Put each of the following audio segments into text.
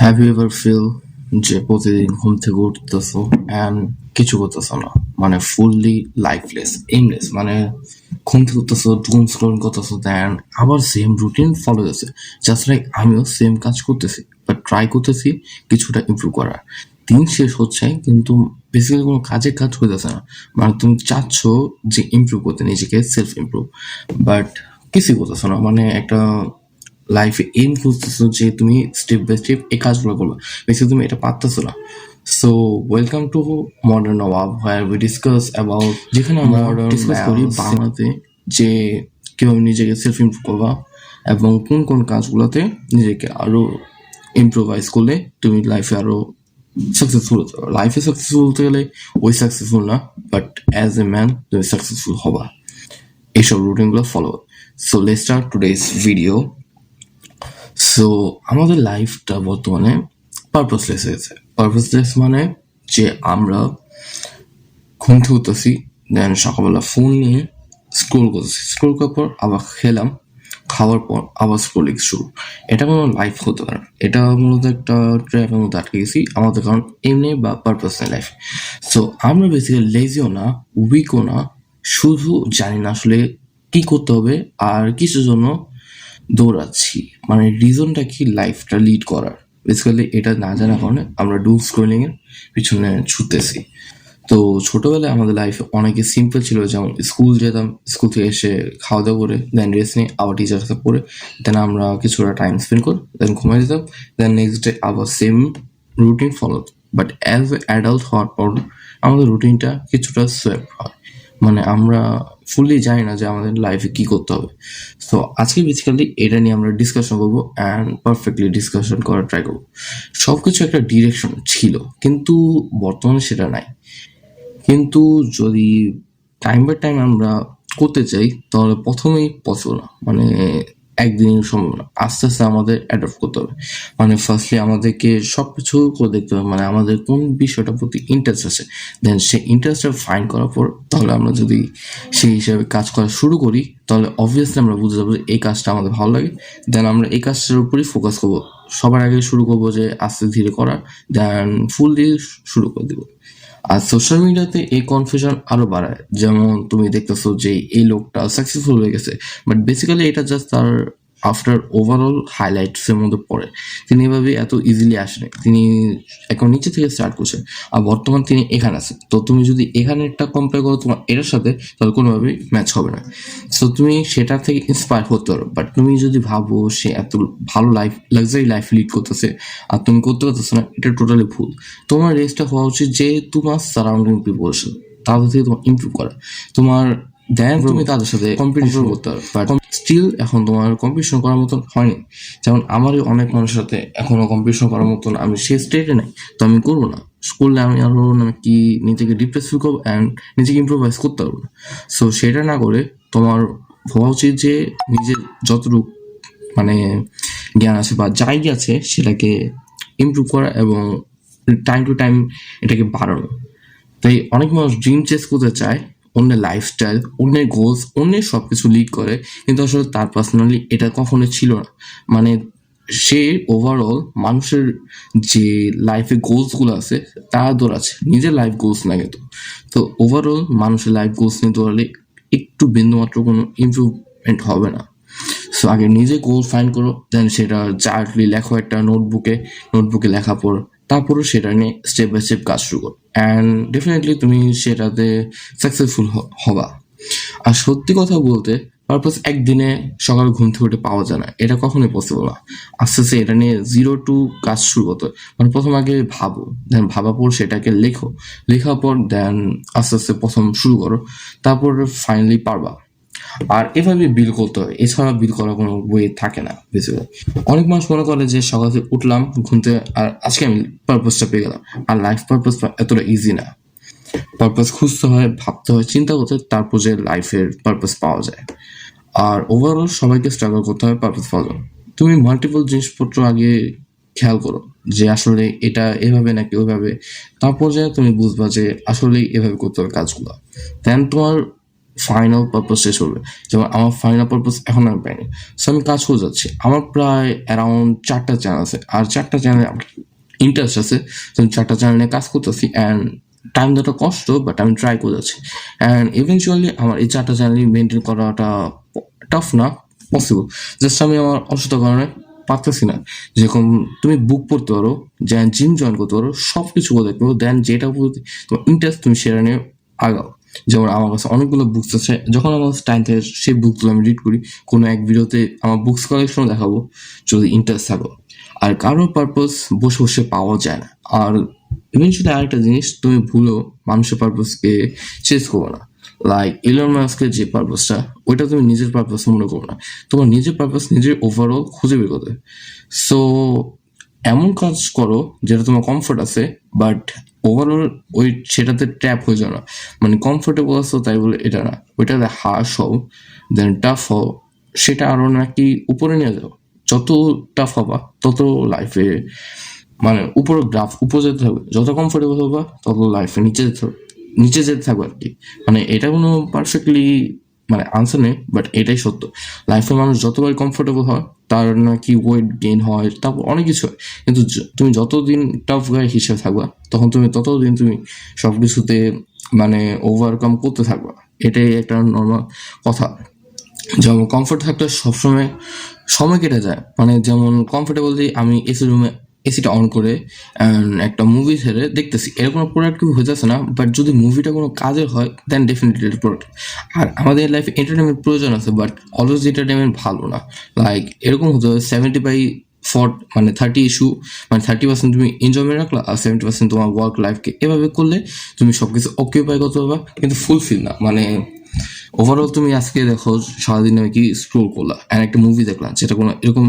Have you ever feel যে প্রতিদিন ঘুম থেকে উঠতেছো অ্যান্ড কিছু করতেছো না, মানে ফুললি লাইফলেস, এইমলেস, মানে ঘুম থেকে উঠতেছো, ডুম স্ক্রোল করতেছো, দেন আবার সেম রুটিন ফলো হয়েছে। জাস্ট লাইক আমিও সেম কাজ করতেছি, বাট ট্রাই করতেছি কিছুটা ইমপ্রুভ করার। দিন শেষ হচ্ছে কিন্তু বেসিক্যালি কোনো কাজ করতেছে না। মানে তুমি চাচ্ছ যে ইমপ্রুভ করতে, নিজেকে সেলফ ইমপ্রুভ, বাট কিছুই করতেছো না। মানে একটা লাইফে এইম খুঁজতেছো যে তুমি স্টেপ বাই স্টেপ এই কাজগুলো করবে, বেশি তুমি এটা পারতেছো না। So welcome to modern Nawab, where we discuss about, যেখানে আমরা ডিসকাস করি বাংলাতে যে কীভাবে নিজেকে সেলফ ইমপ্রুভ করবা এবং কোন কোন কাজগুলোতে নিজেকে আরও ইমপ্রোভাইজ করলে তুমি লাইফে আরও সাকসেসফুল হতে পারো। লাইফে সাকসেসফুল হতে গেলে ওই সাকসেসফুল না, বাট অ্যাজ এ ম্যান তুমি সাকসেসফুল হবা এইসব রুটিনগুলো follow. So let's start today's video. So আমাদের লাইফটা বর্তমানে পারপাসলেস হয়েছে। পারপাসলেস মানে যে আমরা ঘুম থেকে উঠতেছি, দেন সকালবেলা ফোন নিয়ে স্ক্রোল করতেছি, স্ক্রোল করার পর আবার খেলাম, খাওয়ার পর আবার স্ক্রোলিং শুরু। এটা কোনো লাইফ হতে পারে না। এটা মূলত একটা ট্র্যাপের মধ্যে আটকে গেছি আমাদের, কারণ এমনি বা পারপাস নেই লাইফ। সো আমরা বেসিক্যালি লেজিও না, উইকও না, শুধু জানি না আসলে কি করতে হবে আর কিছুর জন্য দৌড়াচ্ছি। মানে রিজনটা কি লাইফটা লিড করার, বেসিক্যালি এটা না জানার কারণে আমরা ডুম স্ক্রোলিং এর পিছনে ছুটতেছি। তো ছোটবেলায় আমাদের লাইফ অনেকে সিম্পল ছিল, যেমন স্কুল যেতাম, স্কুল থেকে এসে খাওয়া দাওয়া করে দেন রেস্ট নিয়ে আবার টিচার কাছে পড়ে দেন আমরা কিছুটা টাইম স্পেন্ড করে দেন ঘুমাই যেতাম, দেন নেক্সট ডে আবার same routine follow. But as A adult হওয়ার পর আমাদের রুটিনটা কিছুটা সোয়েপ হয়, মানে আমরা ফুললি জানি না যে আমাদের লাইফে কি করতে হবে। সো আজকে বেসিক্যালি এটা নিয়ে আমরা ডিসকাশন করবো অ্যান্ড পারফেক্টলি ডিসকাশন করার ট্রাই করবো। সব কিছু একটা ডিরেকশন ছিল, কিন্তু বর্তমানে সেটা নাই। কিন্তু যদি টাইম বাই টাইম আমরা করতে চাই তাহলে প্রথমেই পসিবল না, মানে একদিনের সম্ভব না। আস্তে আস্তে আমাদের অ্যাডপ্ট করতে হবে। মানে ফার্স্টলি আমাদেরকে সব কিছু করে দেখতে হবে, মানে আমাদের কোন বিষয়টার প্রতি ইন্টারেস্ট আছে, দেন সেই ইন্টারেস্টটা ফাইন্ড করার পর তাহলে আমরা যদি সেই হিসাবে কাজ করা শুরু করি তাহলে অবভিয়াসলি আমরা বুঝতে পারবো যে এই কাজটা আমাদের ভালো লাগে, দেন আমরা এই কাজটার উপরই ফোকাস করবো। সবার আগে শুরু করবো যে আস্তে ধীরে করার, দেন ফুল দিয়ে শুরু করে দেবো। আর সোশ্যাল মিডিয়াতে এই কনফিউশন আরো বাড়ায়, যেমন তুমি দেখতেছো যে এই লোকটা সাকসেসফুল হয়ে গেছে, বাট বেসিক্যালি এটা জাস্ট তার আফটার ওভারঅল হাইলাইটস এর মধ্যে পড়ে। তিনি এভাবে এত ইজিলি আসেনি, তিনি এখন নিচে থেকে স্টার্ট করছেন আর বর্তমান তিনি এখানে আছেন। তো তুমি যদি এখানে একটা কম্পেয়ার করো তোমার এটার সাথে, তাহলে কোনোভাবেই ম্যাচ হবে না। সো তুমি সেটা থেকে ইন্সপায়ার হতে পারো, বাট তুমি যদি ভাবো সে এত ভালো লাইফ, লাক্সারি লাইফ লিড করতেছে আর তুমি করতে পারতেছো না, এটা টোটালি ভুল। তোমার রেসটা হওয়া উচিত যে তোমার সারাউন্ডিং পিপলের সাথে, তাদের থেকে তোমার ইমপ্রুভ করা, তোমার দেন তুমি তাদের সাথে কম্পিটিশন করতে পারো। বাট স্টিল এখন তোমার কম্পিটিশন করার মতন হয়নি। যেমন আমারই অনেক মানুষের সাথে এখনো কম্পিটিশন করার মতন আমি সেই স্টেটে নাই, তো আমি করবো না। করলে আমি আরো কি নিজেকে ডিপ্রেস ফিল করবো অ্যান্ড নিজেকে ইম্প্রোভাইজ করতে পারবো না। সো সেটা না করে তোমার হওয়া উচিত যে নিজের যতটুকু মানে জ্ঞান আছে বা যাই আছে সেটাকে ইমপ্রুভ করা এবং টাইম টু টাইম এটাকে বাড়ানো। তাই অনেক মানুষ ড্রিম চেস করতে চায়, অন্যের লাইফস্টাইল, অন্যের গোলস, অন্যের সব কিছু লিড করে, কিন্তু আসলে তার পার্সোনালি এটা কখনো ছিল না। মানে সে ওভারঅল মানুষের যে লাইফে গোলসগুলো আছে তা দৌড়াচ্ছে, নিজের লাইফ গোলস না কিন্তু। তো ওভারঅল মানুষের লাইফ গোলস নিয়ে দৌড়ালে একটু বিন্দুমাত্র কোনো ইমপ্রুভমেন্ট হবে না। সো আগে নিজে গোল ফাইন্ড করো, দেন সেটা চার্টলি লেখো একটা নোটবুকে লেখা পড়ো, তারপরে সেটা নিয়ে স্টেপ বাই স্টেপ কাজ শুরু করো অ্যান্ড ডেফিনেটলি তুমি সেটাতে সাকসেসফুল হবা। আর সত্যি কথা বলতে পারপাস একদিনে সকালে ঘুম থেকে উঠে পাওয়া যায় না, এটা কখনোই পসিবল না। আস্তে আস্তে এটা নিয়ে 0 to কাজ শুরু করতে হয়। মানে প্রথম আগে ভাবো, দেন ভাবার পর সেটাকে লেখো, লেখার পর দেন আস্তে আস্তে প্রথম শুরু করো, তারপর ফাইনালি পারবা। আর এভাবে বিল করতে হয়, এছাড়া বিল করার কোনো ওয়ে থাকে না বেসিক্যালি। অনেক মানুষ মনে করে যে সকালে উঠলাম ঘুমতে আর আজকে আমি পারপাসটা পেয়ে গেলাম, আর লাইফ পারপাস এতটা ইজি না। পারপাস খুঁজতে হয়, ভাবতে হয়, চিন্তা করতে হয়, তারপর যে লাইফের পারপাস পাওয়া যায়। আর ওভারঅল সবাইকে স্ট্রাগল করতে হয় পারপাস পাওয়ার জন্য। তুমি মাল্টিপল জিনিসপত্র আগে খেয়াল করো যে আসলে এটা এভাবে নাকি ওইভাবে, তারপর যে তুমি বুঝবা যে আসলে এভাবে করতে হবে কাজগুলো। দেন তোমার ফাইনাল পারপাস শেষ করবে। যেমন আমার ফাইনাল পারপাস এখন আমি পাইনি, সো আমি কাজ করে যাচ্ছি। আমার প্রায় অ্যারাউন্ড 4টা চ্যানেল আছে, আর 4টা চ্যানেলে ইন্টারেস্ট আছে, তো আমি 4টা চ্যানেল নিয়ে কাজ করতেছি। অ্যান্ড টাইম দেওয়াটা কষ্ট, বাট আমি ট্রাই করে যাচ্ছি। অ্যান্ড ইভেনচুয়ালি আমার এই 4টা চ্যানেল মেনটেন করাটা টাফ না, পসিবল। জাস্ট আমি আমার অসুস্থতার কারণে পারতেছি না। যেরকম তুমি বুক পড়তে পারো, যেন জিম জয়েন করতে পারো, সব কিছু করে দেখতে পারো, দেন যেটা প্রতি তোমার ইন্টারেস্ট তুমি সেটা নিয়ে আগাও। যেমন আমার কাছে অনেকগুলো বুকস আছে, যখন আমার কাছে টাইম থাকে সেই বুকগুলো আমি রিড করি। কোনো এক ভিডিওতে আমার বুকস কালেকশন দেখাবো যদি ইন্টারেস্ট থাকো। আর কারোর পারপাস বসে বসে পাওয়া যায় না। আর ইভেনচুয়ালি আরেকটা জিনিস, তুমি ভুলো মানুষের পারপাসকে চেস করো না। লাইক ইলন মাস্কের যে পারপাসটা, ওইটা তুমি নিজের পারপাস মনে করো না। তোমার নিজের পারপাস নিজের ওভারঅল খুঁজে বের করতে। সো এমন কাজ করো যেটা তোমার কমফোর্ট আছে, বাট ওভারঅল ওই সেটাতে ট্র্যাপ হয়ে যাও না। মানে কমফোর্টেবল আছো তাই বলে এটা না, ওইটাতে হার্শ হও, দেন টাফ হও, সেটা আরো নাকি উপরে নিয়ে যাও। যত টাফ হবা তত লাইফে মানে উপরে গ্রাফ উপরে যেতে থাকবে, যত কমফোর্টেবল হবা তত লাইফে নিচে যেতে হবে, নিচে যেতে থাকবে আর কি। মানে এটা কোনো পারফেক্টলি মানে আনসার নেই, বাট এটাই সত্য। লাইফে মানুষ যতবার কমফোর্টেবল হয় তার নাকি ওয়েট গেইন হয়, তারপর অনেক কিছু হয়। কিন্তু তুমি যতদিন টাফ গাই হিসেবে থাকবা, তখন তুমি ততদিন তুমি সব কিছুতে মানে ওভারকাম করতে থাকবা। এটাই একটা নর্মাল কথা। যেমন কমফোর্ট থাকলে সবসময় সময় কেটে যায়। মানে যেমন কমফোর্টেবলি আমি এসি রুমে এসিটা অন করে একটা মুভি ছেড়ে দেখতেছি, এরকম প্রোডাক্টিভ হয়ে যাচ্ছে না। বাট যদি মুভিটা কোনো কাজের হয় দেন ডেফিনেটলি প্রোডাক্ট। আর আমাদের লাইফে এন্টারটেনমেন্ট প্রয়োজন আছে, বাট অলওয়েজ এন্টারটেনমেন্ট ভালো না। লাইক এরকম হতে হবে 70/40 মানে 30 ইস্যু, মানে 30% তুমি এনজয়মেন্ট রাখলা আর 70% তোমার ওয়ার্ক লাইফকে। এভাবে করলে তুমি সবকিছু অকিউপাই করতে পারবা, কিন্তু ফুলফিল না। মানে ওভারঅল তুমি আজকে দেখো সারাদিন আমি কি স্ক্রোল করলা অ্যান্ড একটা মুভি দেখলাম যেটা কোনো এরকম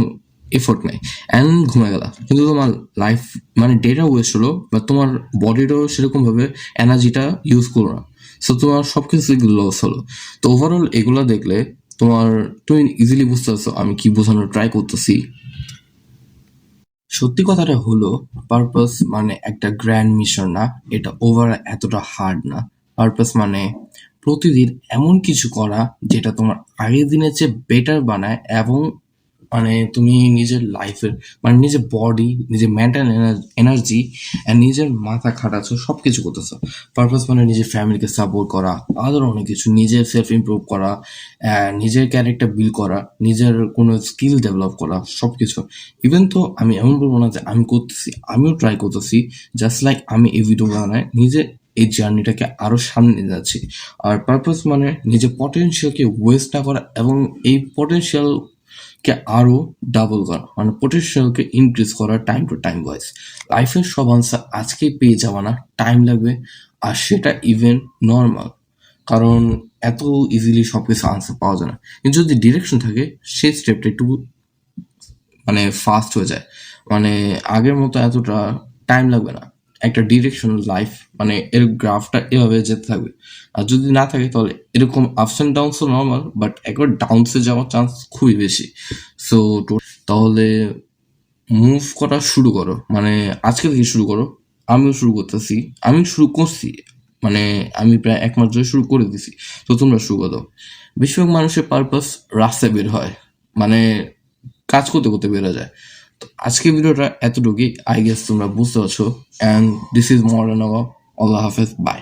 এফোর্ট নেই, অ্যান্ড ঘুমে গেলা, কিন্তু তোমার লাইফ মানে ডেটা ওয়েস্ট হলো, বা তোমার বডিরও সেরকমভাবে এনার্জিটা ইউজ করো না। সো তোমার সব কিছু লস হলো। তো ওভারঅল এগুলো দেখলে তোমার তুমি ইজিলি বুঝতে পারছো আমি কি বোঝানোর ট্রাই করতেছি। সত্যি কথাটা হলো, পারপাস মানে একটা গ্র্যান্ড মিশন না, এটা ওভার এতটা হার্ড না। পারপাস মানে প্রতিদিন এমন কিছু করা যেটা তোমার আগের দিনের চেয়ে বেটার বানায়, এবং মানে তুমি নিজের লাইফের মানে নিজের বডি, নিজের মেন্টাল এনার্জি আর নিজের মাথা খাটাচ্ছ, সব কিছু করতেছো। পারপাস মানে নিজের ফ্যামিলিকে সাপোর্ট করা, আদার অনেক কিছু, নিজের সেলফ ইমপ্রুভ করা, নিজের ক্যারেক্টার বিল্ড করা, নিজের কোনো স্কিল ডেভেলপ করা, সব কিছু। ইভেন তো আমি এমন বলবো না যে আমি করতেছি, আমিও ট্রাই করতেছি। জাস্ট লাইক আমি এই ভিডিও বানাই নিজে এই জার্নিটাকে আরো সামনে নিয়ে যাচ্ছি। আর পারপাস মানে নিজের পটেনশিয়ালকে ওয়েস্ট না করা, এবং এই পটেনশিয়াল কে আরো ডাবল করা, মানে পোটেনশিয়ালকে ইনক্রিজ করা টাইম টু টাইম ওয়াইজ। লাইফের সব আনসার আজকে পেয়ে যাওয়া না, টাইম লাগবে। আর সেটা ইভেন নর্মাল, কারণ এত ইজিলি সবকিছু আনসার পাওয়া যায় না। কিন্তু যদি ডিরেকশন থাকে সেই স্টেপটা একটু মানে ফাস্ট হয়ে যায়। মানে আগের মতো এতটা টাইম লাগবে না। একটা ডিরেকশন লাইফ মানে এর গ্রাফটা এভাবে যেতে থাকবে। আর যদি না থাকে তাহলে এরকম আপস অ্যান্ড ডাউনসও নর্মাল, বাট একবার ডাউনসে যাওয়ার চান্স খুবই বেশি। সো তাহলে মুভ করা শুরু করো, মানে আজকে থেকে শুরু করো। আমিও শুরু করতেছি, আমি শুরু করছি, মানে আমি প্রায় 1 মাস ধরে শুরু করে দিছি। তো তোমরা শুরু করো। বেশিরভাগ মানুষের পারপাস রাস্তায় বের হয়, মানে কাজ করতে করতে বেরো যায়। তো আজকে ভিডিওটা এতটুকুই, আই গেস তোমরা বুঝতে পারছো। অ্যান্ড দিস ইজ মডার্ন আল্লাহ হাফেজ, বাই।